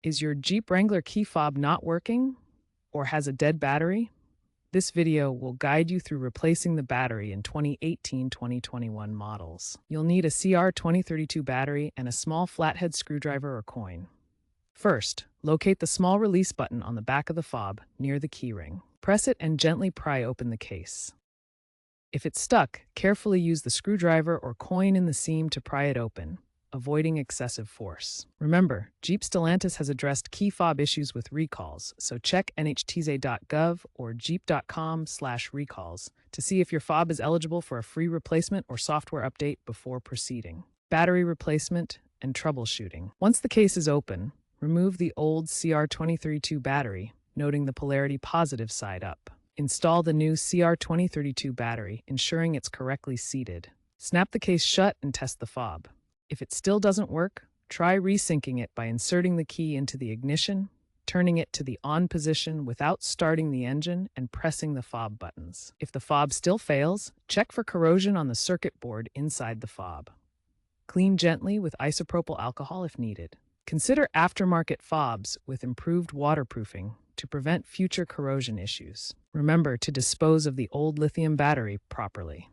Is your Jeep Wrangler key fob not working or has a dead battery? This video will guide you through replacing the battery in 2018-2021 models. You'll need a CR2032 battery and a small flathead screwdriver or coin. First, locate the small release button on the back of the fob near the keyring. Press it and gently pry open the case. If it's stuck, carefully use the screwdriver or coin in the seam to pry it open, avoiding excessive force. Remember, Jeep Stellantis has addressed key fob issues with recalls, so check nhtsa.gov or jeep.com/recalls to see if your fob is eligible for a free replacement or software update before proceeding. Battery replacement and troubleshooting. Once the case is open, remove the old CR2032 battery, noting the polarity positive side up. Install the new CR2032 battery, ensuring it's correctly seated. Snap the case shut and test the fob. If it still doesn't work, try resyncing it by inserting the key into the ignition, turning it to the on position without starting the engine, and pressing the fob buttons. If the fob still fails, check for corrosion on the circuit board inside the fob. Clean gently with isopropyl alcohol if needed. Consider aftermarket fobs with improved waterproofing to prevent future corrosion issues. Remember to dispose of the old lithium battery properly.